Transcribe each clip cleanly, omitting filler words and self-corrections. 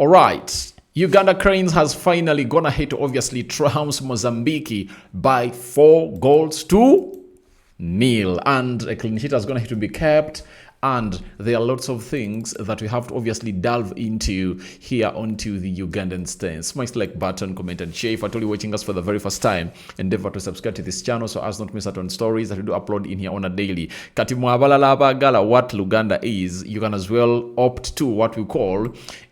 All right. Uganda Cranes has finally gone ahead to obviously trounce Mozambique by 4-0. And a clean sheet is going to have to be kept. And there are lots of things that we have to obviously delve into here onto the Ugandan stance. Smash the like button, comment and share. If at all you're watching us for the very first time, endeavor to subscribe to this channel so as not miss out on stories that we do upload in here on a daily. Kati mwabalala abagala what Uganda is, you can as well opt to what we call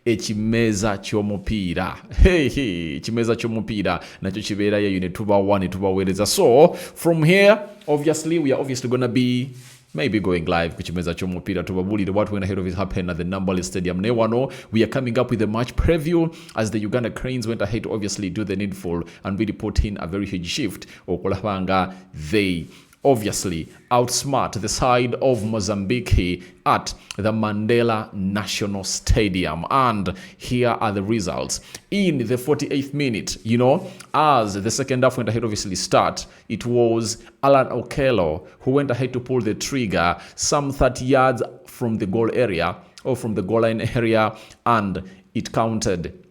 ekimeza ky'omupiira. Ekimeza ky'omupiira nakyo kibeerayo ne tubawa ne tubaweereza. So from here, obviously we are obviously going to be maybe going live kuchimeza chomupira tubabulire what went ahead of it happened at the Nambole Stadium. Newano, we are coming up with a match preview as the Uganda Cranes went ahead to obviously do the needful and really put in a very huge shift. Okolabanga, they obviously outsmart the side of Mozambique at the Mandela National Stadium. And here are the results. In the 48th minute, as the second half went ahead obviously start, it was Allan Okello who went ahead to pull the trigger some 30 yards from the goal area or from the goal line area, and it counted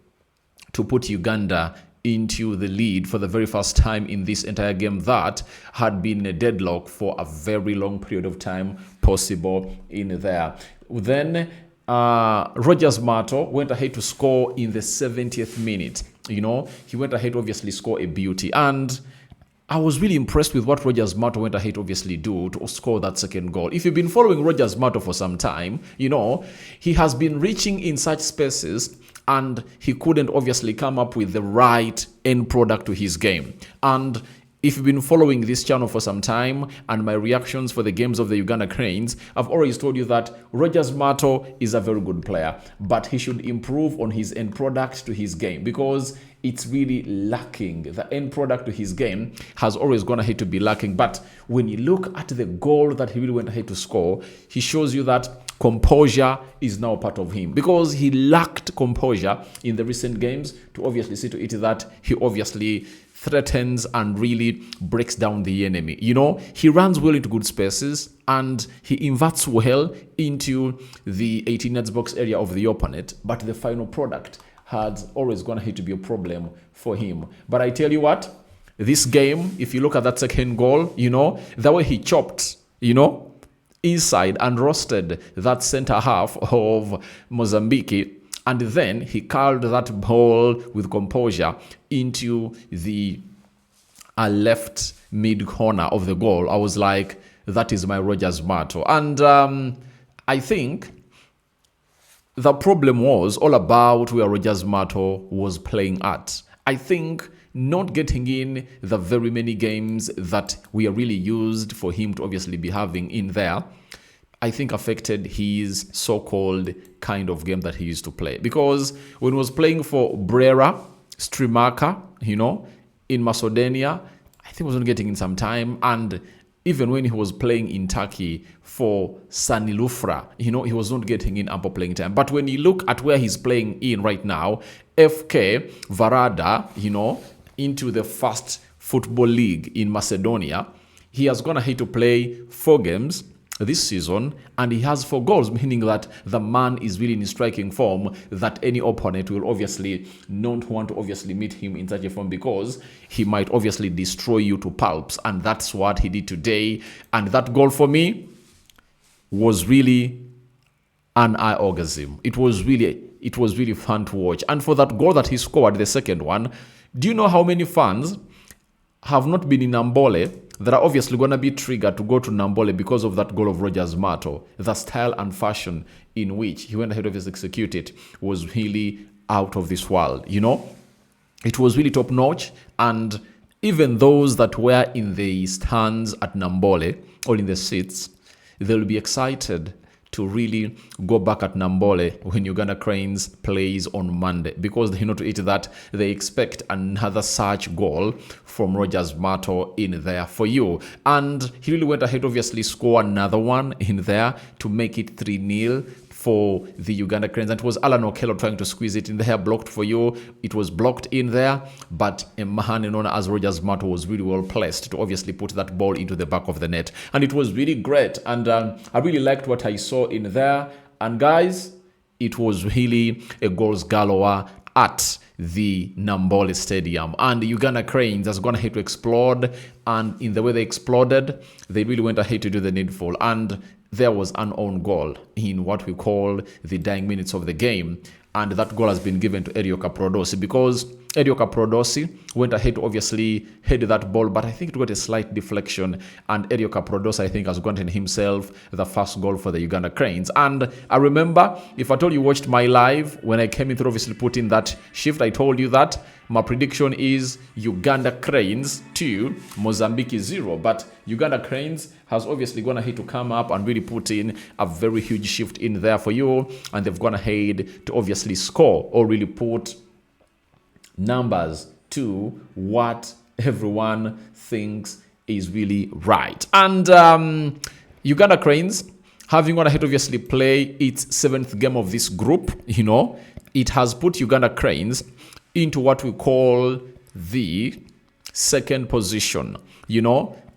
to put Uganda into the lead for the very first time in this entire game that had been a deadlock for a very long period of time possible in there. Then Rogers Mato went ahead to score in the 70th minute. He went ahead to obviously score a beauty, and I was really impressed with what Rogers Mato went ahead to obviously do to score that second goal. If you've been following Rogers Mato for some time, he has been reaching in such spaces and he couldn't obviously come up with the right end product to his game. And if you've been following this channel for some time and my reactions for the games of the Uganda Cranes, I've always told you that Rogers Mato is a very good player, but he should improve on his end product to his game because it's really lacking. The end product to his game has always gone ahead to be lacking. But when you look at the goal that he really went ahead to score, he shows you that composure is now part of him because he lacked composure in the recent games to obviously see to it that he obviously threatens and really breaks down the enemy. He runs well into good spaces and he inverts well into the 18 yards box area of the opponent, but the final product had always gone ahead to be a problem for him. But I tell you what, this game, if you look at that second goal, the way he chopped, inside and roasted that center half of Mozambique, and then he curled that ball with composure into the left mid corner of the goal. I was like, that is my Rogers Mato. And I think the problem was all about where Rogers Mato was playing at. I think not getting in the very many games that we are really used for him to obviously be having in there, I think affected his so-called kind of game that he used to play. Because when he was playing for Brera, Strimaka, in Macedonia, I think he wasn't getting in some time. And even when he was playing in Turkey for Sanilufra, he was not getting in ample playing time. But when you look at where he's playing in right now, FK Varada, into the first football league in Macedonia, he has gone ahead to play 4 games this season, and he has 4 goals, meaning that the man is really in striking form that any opponent will obviously not want to obviously meet him in such a form because he might obviously destroy you to pulps, and that's what he did today. And that goal for me was really an eye-orgasm. It was really fun to watch. And for that goal that he scored, the second one, do you know how many fans have not been in Nambole that are obviously going to be triggered to go to Nambole because of that goal of Rogers Mato? The style and fashion in which he went ahead of his execute was really out of this world. It was really top notch. And even those that were in the stands at Nambole or in the seats, they'll be excited to really go back at Nambole when Uganda Cranes plays on Monday, because they know to it that they expect another such goal from Rogers Mato in there for you. And he really went ahead, obviously score another one in there to make it 3-0 for the Uganda Cranes. And it was Allan Okello trying to squeeze it in there, blocked for you. It was blocked in there, but a man known as Rogers Mato was really well placed to obviously put that ball into the back of the net. And it was really great. And I really liked what I saw in there. And guys, it was really a goals galore at the Nambole Stadium. And Uganda Cranes has gone ahead to explode, and in the way they exploded, they really went ahead to do the needful. And there was an own goal in what we call the dying minutes of the game. And that goal has been given to Erioka Prodosi, because Erioka Prodosi went ahead to obviously head that ball, but I think it got a slight deflection, and Erioka Prodosi, I think, has gotten himself the first goal for the Uganda Cranes. And I remember, if at all you watched my live, when I came in to obviously put in that shift, I told you that my prediction is Uganda Cranes 2, Mozambique 0. But Uganda Cranes has obviously gone ahead to come up and really put in a very huge shift in there for you, and they've gone ahead to obviously score or really put numbers to what everyone thinks is really right. And Uganda Cranes, having gone ahead obviously play its 7th game of this group, it has put Uganda Cranes into what we call the 2nd position.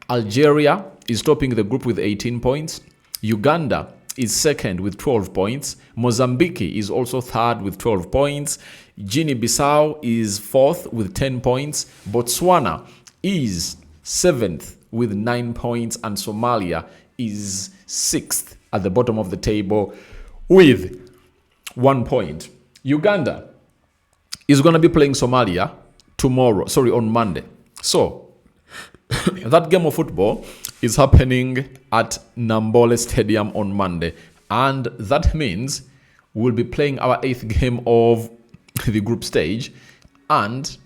Algeria is topping the group with 18 points. Uganda is 2nd with 12 points. Mozambique is also 3rd with 12 points. Guinea-Bissau is 4th with 10 points. Botswana is 7th with 9 points. And Somalia is 6th at the bottom of the table with 1 point. Uganda is going to be playing Somalia on Monday. So, that game of football is happening at Nambole Stadium on Monday. And that means we'll be playing our 8th game of the group stage. And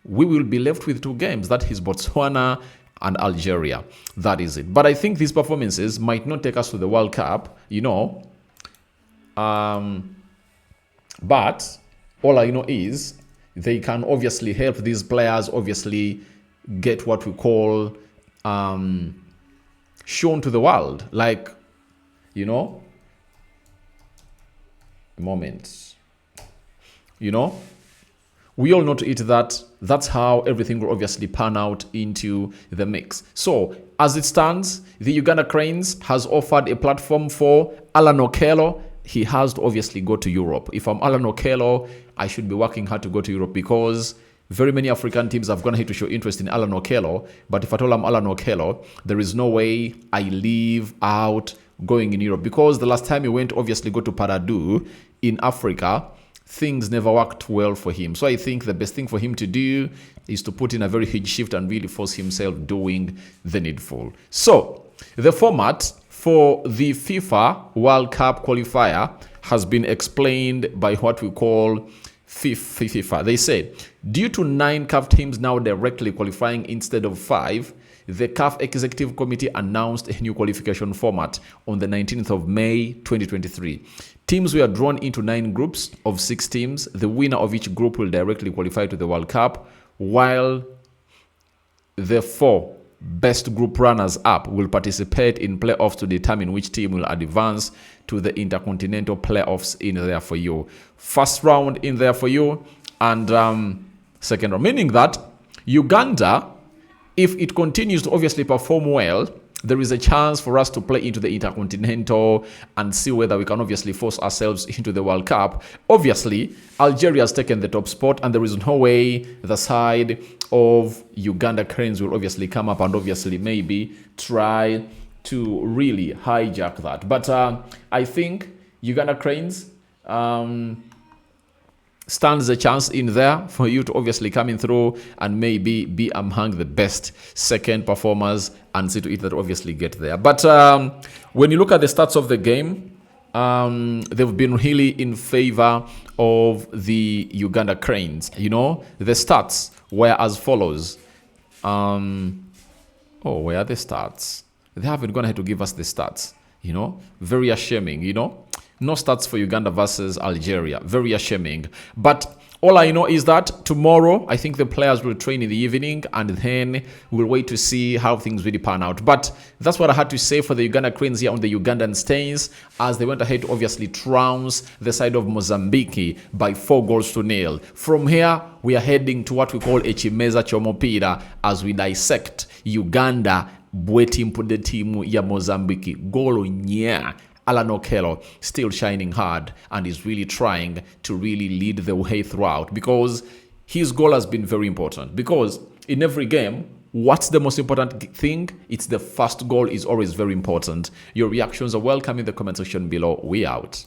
we will be left with 2 games. That is Botswana and Algeria. That is it. But I think these performances might not take us to the World Cup, But all I know is they can obviously help these players obviously get what we call shown to the world. Like, moment. We all know to it that that's how everything will obviously pan out into the mix. So, as it stands, the Uganda Cranes has offered a platform for Allan Okello. He has to obviously go to Europe. If I'm Allan Okello, I should be working hard to go to Europe, because very many African teams have gone ahead to show interest in Allan Okello. But if at all I'm Allan Okello, there is no way I leave out going in Europe, because the last time he went obviously go to Paradu in Africa, things never worked well for him. So I think the best thing for him to do is to put in a very huge shift and really force himself doing the needful. So the format for the FIFA World Cup qualifier has been explained by what we call FIFA. They said, due to 9 CAF teams now directly qualifying instead of 5, the CAF Executive Committee announced a new qualification format on the 19th of May 2023. Teams were drawn into 9 groups of 6 teams. The winner of each group will directly qualify to the World Cup, while the 4 best group runners-up will participate in playoffs to determine which team will advance to the intercontinental playoffs in there for you. First round in there for you, and second round. Meaning that Uganda, if it continues to obviously perform well, there is a chance for us to play into the Intercontinental and see whether we can obviously force ourselves into the World Cup. Obviously, Algeria has taken the top spot, and there is no way the side of Uganda Cranes will obviously come up and obviously maybe try to really hijack that. But I think Uganda Cranes stands a chance in there for you to obviously come in through and maybe be among the best second performers and see to it that obviously get there. But when you look at the stats of the game, they've been really in favor of the Uganda Cranes. The stats were as follows. Where are the stats? They haven't gone ahead to give us the stats. Very asharing, No stats for Uganda versus Algeria. Very asharing. But all I know is that tomorrow, I think the players will train in the evening, and then we'll wait to see how things really pan out. But that's what I had to say for the Uganda Cranes here on the Ugandan Stains, as they went ahead to obviously trounce the side of Mozambique by 4-0. From here, we are heading to what we call Echimeza Chomopira as we dissect Uganda bwetimpude timu ya Mozambique golo nya Allan Okello still shining hard and is really trying to really lead the way throughout, because his goal has been very important. Because in every game, what's the most important thing? It's the first goal is always very important. Your reactions are welcome in the comment section below. We out.